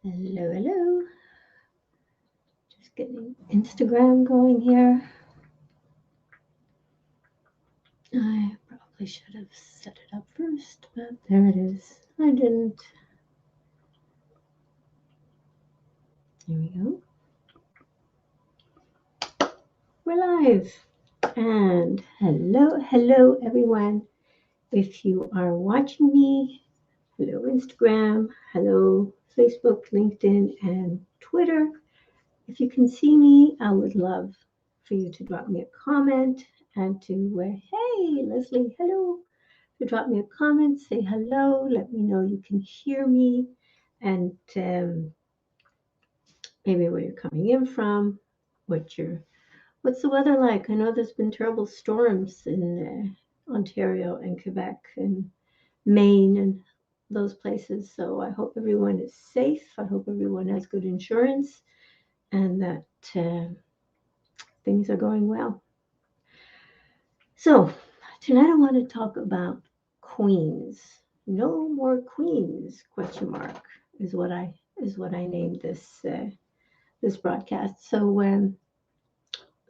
Hello, hello. Just getting Instagram going here. I probably should have set it up first, but there it is. I didn't. Here we go. We're live. And hello, everyone. If you are watching me, hello, Instagram, hello, Facebook, LinkedIn, and Twitter. If you can see me, I would love for you to drop me a comment and to, hey, Leslie, hello. To drop me a comment, say hello, let me know you can hear me, and maybe where you're coming in from, what's the weather like? I know there's been terrible storms in Ontario and Quebec and Maine and those places. So I hope everyone is safe. I hope everyone has good insurance and that things are going well. So tonight I want to talk about queens. No more queens? Question mark is what I named this broadcast. So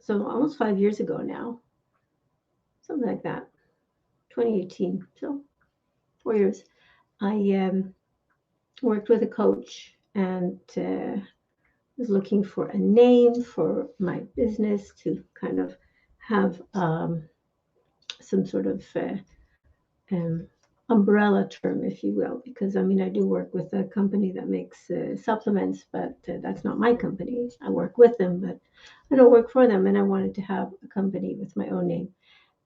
almost 5 years ago now, something like that, 2018. So 4 years. I worked with a coach and was looking for a name for my business to kind of have some sort of um, umbrella term, if you will, because I mean, I do work with a company that makes supplements, but that's not my company. I work with them, but I don't work for them. And I wanted to have a company with my own name.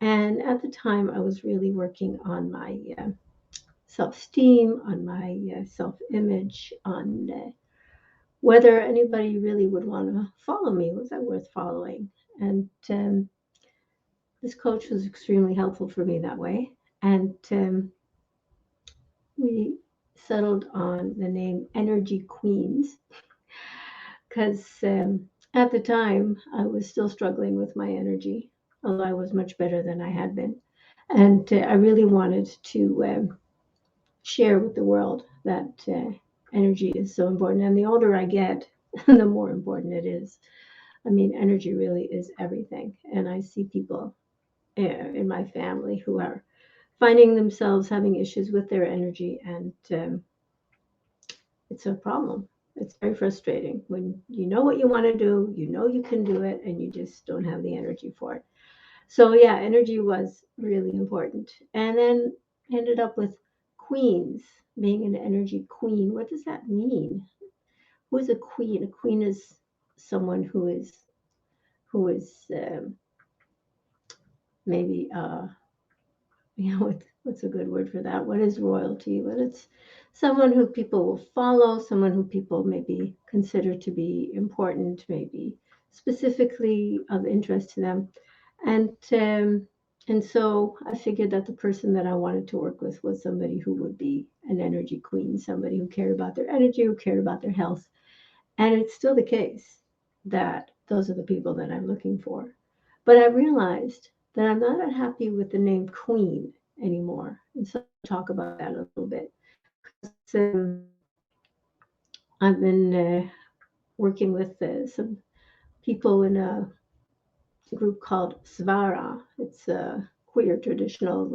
And at the time, I was really working on my self-esteem, on my self-image, on whether anybody really would want to follow me. Was I worth following? And this coach was extremely helpful for me that way. And we settled on the name Energy Queens because at the time I was still struggling with my energy, although I was much better than I had been. And I really wanted to share with the world that energy is so important. And the older I get, the more important it is. I mean, energy really is everything. And I see people in my family who are finding themselves having issues with their energy, and it's a problem. It's very frustrating when you know what you want to do, you know you can do it, and you just don't have the energy for it. So yeah, energy was really important. And then ended up with queens, being an energy queen. What does that mean? Who is a queen? A queen is someone who is maybe what's a good word for that? What is royalty? Well, it's someone who people will follow, someone who people maybe consider to be important, maybe specifically of interest to them. And so I figured that the person that I wanted to work with was somebody who would be an energy queen, somebody who cared about their energy, who cared about their health. And it's still the case that those are the people that I'm looking for. But I realized that I'm not happy with the name queen anymore. And so I'll talk about that a little bit. I've been working with some people in a group called Svara. It's a queer traditional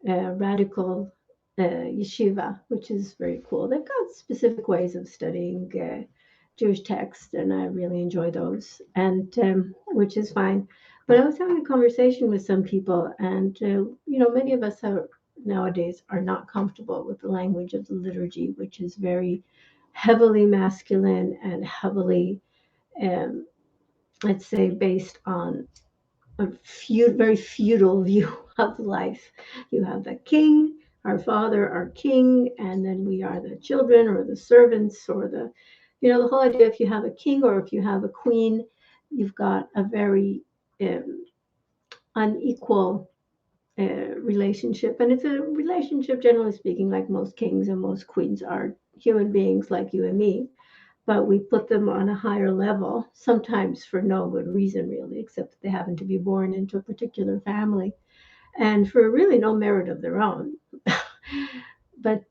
radical yeshiva, which is very cool. They've got specific ways of studying Jewish text, and I really enjoy those, and which is fine. But I was having a conversation with some people, and many of us nowadays are not comfortable with the language of the liturgy, which is very heavily masculine and heavily, um, let's say, based on a very feudal view of life. You have the king, our father, our king, and then we are the children or the servants or the whole idea. If you have a king or if you have a queen, you've got a very unequal relationship. And it's a relationship, generally speaking, like most kings and most queens are human beings like you and me, but we put them on a higher level, sometimes for no good reason, really, except that they happen to be born into a particular family and for really no merit of their own. But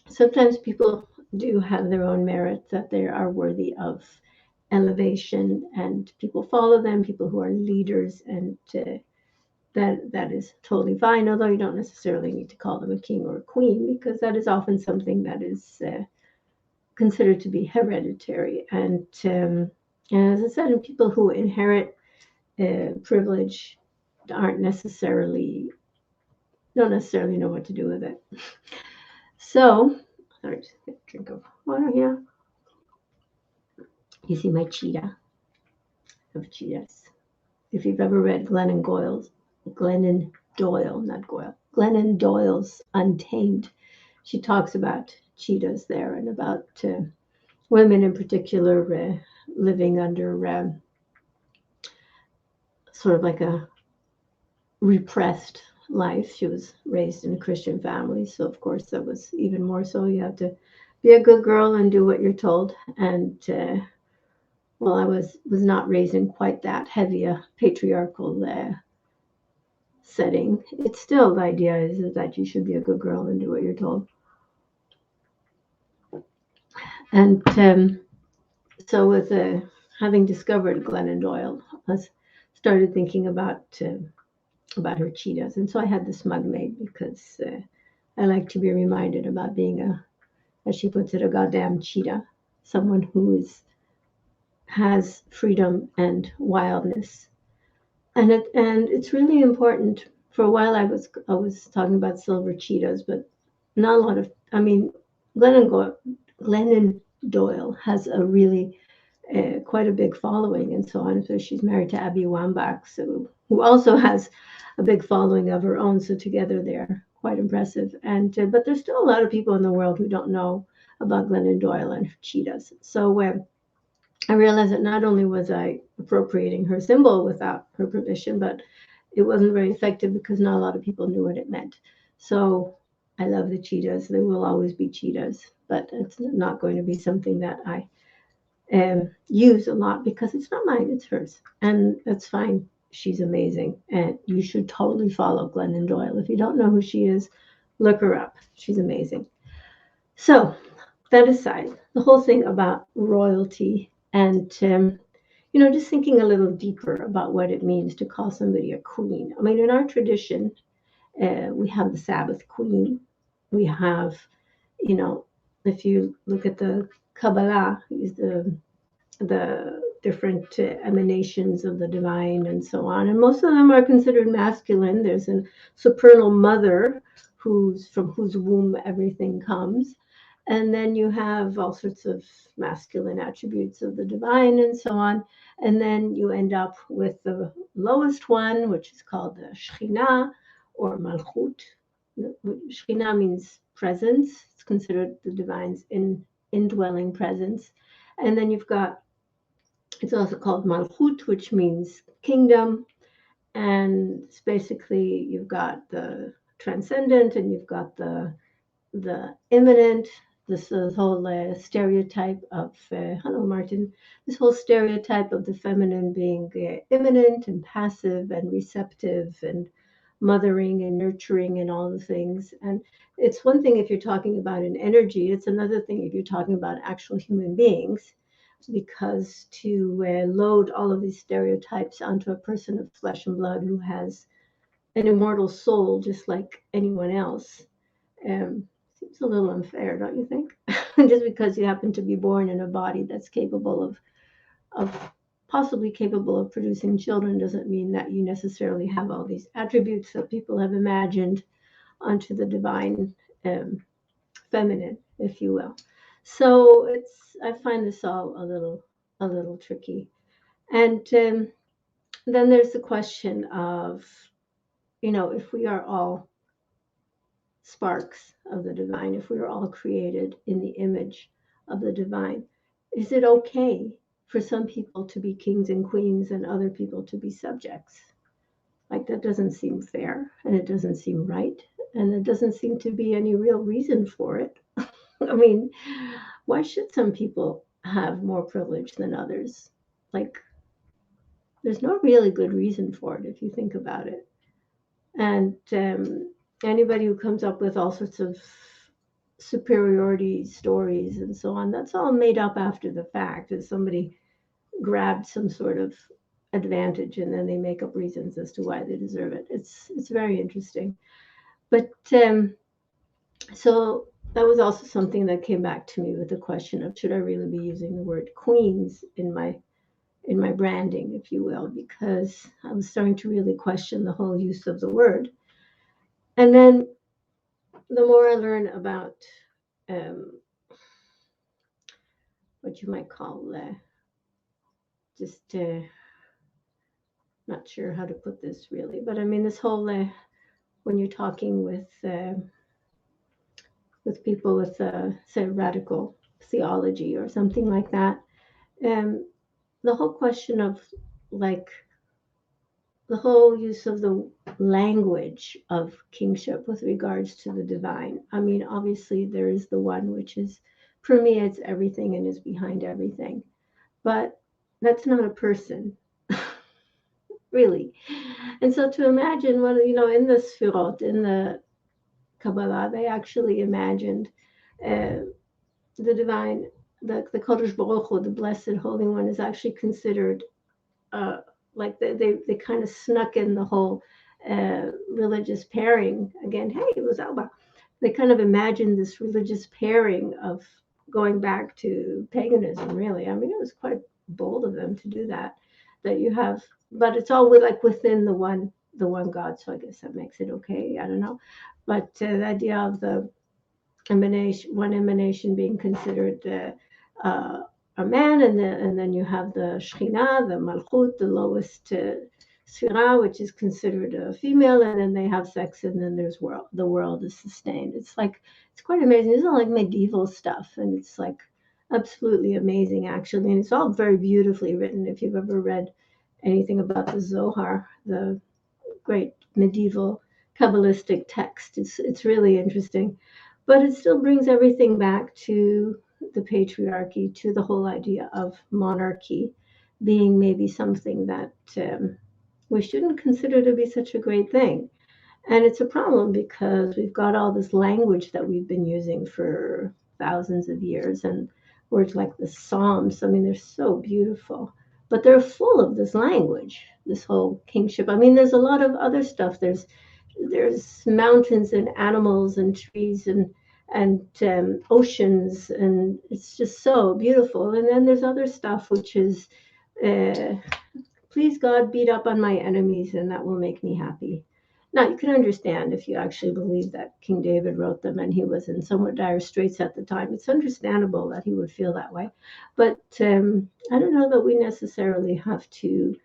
sometimes people do have their own merit, that they are worthy of elevation, and people follow them, people who are leaders, and that is totally fine. Although you don't necessarily need to call them a king or a queen, because that is often something that is considered to be hereditary. And as I said, and people who inherit privilege aren't necessarily don't necessarily know what to do with it. So, sorry, just get a drink of water here. You see my cheetah of cheetahs. If you've ever read Glennon Doyle's Untamed, she talks about cheetahs there, and about women in particular living under sort of like a repressed life. She was raised in a Christian family, so of course that was even more so. You have to be a good girl and do what you're told. And well, I was not raised in quite that heavy a patriarchal setting. It's still, the idea is that you should be a good girl and do what you're told. And so with having discovered Glennon Doyle, I started thinking about her cheetahs. And so I had this mug made because I like to be reminded about being as she puts it, a goddamn cheetah, someone who has freedom and wildness. And it's really important. For a while, I was talking about silver cheetahs, but not a lot of. I mean, Glennon Doyle has a really quite a big following and so on. So she's married to Abby Wambach, so who also has a big following of her own. So together they're quite impressive. And but there's still a lot of people in the world who don't know about Glennon Doyle and her cheetahs. So I realized that not only was I appropriating her symbol without her permission, but it wasn't very effective because not a lot of people knew what it meant. So I love the cheetahs. They will always be cheetahs, but it's not going to be something that I use a lot because it's not mine, it's hers. And that's fine. She's amazing. And you should totally follow Glennon Doyle. If you don't know who she is, look her up. She's amazing. So, that aside, the whole thing about royalty and just thinking a little deeper about what it means to call somebody a queen. I mean, in our tradition, we have the Sabbath queen. We have, you know, if you look at the Kabbalah, is the different emanations of the divine and so on, and most of them are considered masculine. There's a supernal mother from whose womb everything comes. And then you have all sorts of masculine attributes of the divine and so on. And then you end up with the lowest one, which is called the Shekhinah or Malchut. Shekhinah means presence. It's considered the divine's indwelling presence. And then it's also called Malchut, which means kingdom. And it's basically, you've got the transcendent and you've got the immanent. This whole stereotype of hello Martin, this whole stereotype of the feminine being immanent and passive and receptive and mothering and nurturing and all the things. And it's one thing if you're talking about an energy, it's another thing if you're talking about actual human beings, because to load all of these stereotypes onto a person of flesh and blood who has an immortal soul just like anyone else seems a little unfair, don't you think? Just because you happen to be born in a body that's of possibly capable of producing children doesn't mean that you necessarily have all these attributes that people have imagined onto the divine feminine, if you will. So I find this all a little tricky. And then there's the question of, if we are all sparks of the divine, if we are all created in the image of the divine, is it okay for some people to be kings and queens and other people to be subjects? Like, that doesn't seem fair, and it doesn't seem right, and there doesn't seem to be any real reason for it. I mean, why should some people have more privilege than others? Like, there's no really good reason for it if you think about it. And anybody who comes up with all sorts of superiority stories and so on. That's all made up after the fact, as somebody grabbed some sort of advantage and then they make up reasons as to why they deserve it. It's very interesting. But so that was also something that came back to me with the question of should I really be using the word queens in my branding, if you will, because I was starting to really question the whole use of the word. And then the more I learn about um, what you might call just not sure how to put this really, but I mean this whole when you're talking with people with say radical theology or something like that, um, the whole question of like the whole use of the language of kingship with regards to the divine. I mean, obviously, there is the one which is permeates everything and is behind everything, but that's not a person, really. And so to imagine what, in the Sfirot, in the Kabbalah, they actually imagined uh, the divine, the Kodesh Baruch Hu, the Blessed Holy One, is actually considered uh, like they kind of snuck in the whole religious pairing again. Hey, it was Alba. They kind of imagined this religious pairing of going back to paganism. Really, I mean, it was quite bold of them to do that. That you have, but it's all like within the one God. So I guess that makes it okay. I don't know, but the idea of the one emanation being considered a man, and then you have the Shekhinah, the Malchut, the lowest Sphira, which is considered a female, and then they have sex, and then there's world. The world is sustained. It's quite amazing. It's not like medieval stuff, and it's like absolutely amazing, actually, and it's all very beautifully written. If you've ever read anything about the Zohar, the great medieval Kabbalistic text. It's really interesting, but it still brings everything back to the patriarchy, to the whole idea of monarchy being maybe something that we shouldn't consider to be such a great thing. And it's a problem because we've got all this language that we've been using for thousands of years, and words like the Psalms, I mean, they're so beautiful, but they're full of this language, this whole kingship. I mean, there's a lot of other stuff. There's mountains and animals and trees and oceans, and it's just so beautiful. And then there's other stuff which is, uh, please God, beat up on my enemies, and that will make me happy. Now, you can understand if you actually believe that King David wrote them and he was in somewhat dire straits at the time. It's understandable that he would feel that way. But I don't know that we necessarily have to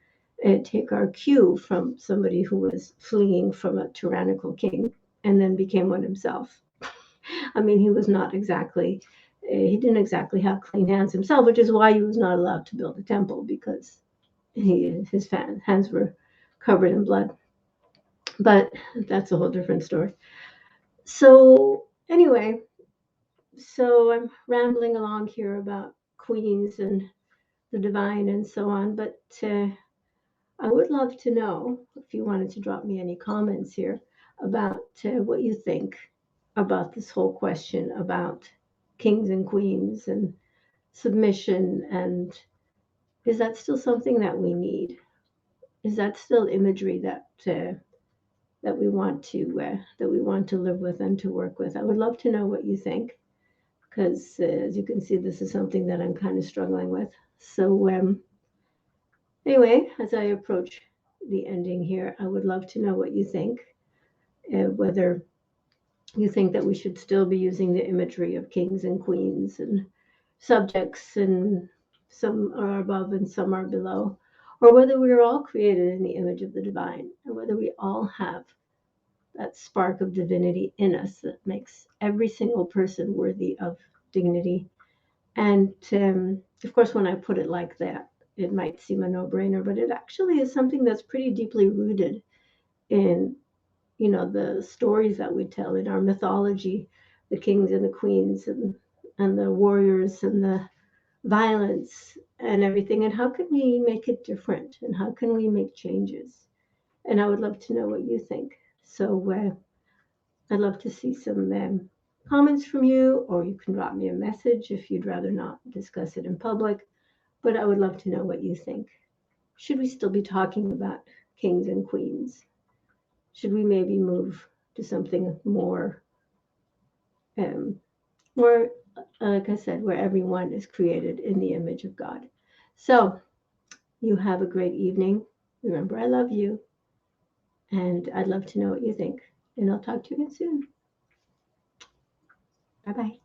take our cue from somebody who was fleeing from a tyrannical king and then became one himself. I mean, he didn't exactly have clean hands himself, which is why he was not allowed to build a temple, because his hands were covered in blood. But that's a whole different story. So anyway, so I'm rambling along here about queens and the divine and so on, but I would love to know if you wanted to drop me any comments here about what you think about this whole question about kings and queens and submission, and is that still something that we need? Is that still imagery that we want to live with and to work with? I would love to know what you think, because as you can see, this is something that I'm kind of struggling with. So anyway, as I approach the ending here, I would love to know what you think, whether you think that we should still be using the imagery of kings and queens and subjects, and some are above and some are below, or whether we are all created in the image of the divine, and whether we all have that spark of divinity in us that makes every single person worthy of dignity. And of course, when I put it like that, it might seem a no-brainer, but it actually is something that's pretty deeply rooted in, the stories that we tell in our mythology, the kings and the queens and the warriors and the violence and everything. And how can we make it different? And how can we make changes? And I would love to know what you think. So I'd love to see some comments from you, or you can drop me a message if you'd rather not discuss it in public. But I would love to know what you think. Should we still be talking about kings and queens? Should we maybe move to something um, more, like I said, where everyone is created in the image of God? So you have a great evening. Remember, I love you, and I'd love to know what you think. And I'll talk to you again soon. Bye bye.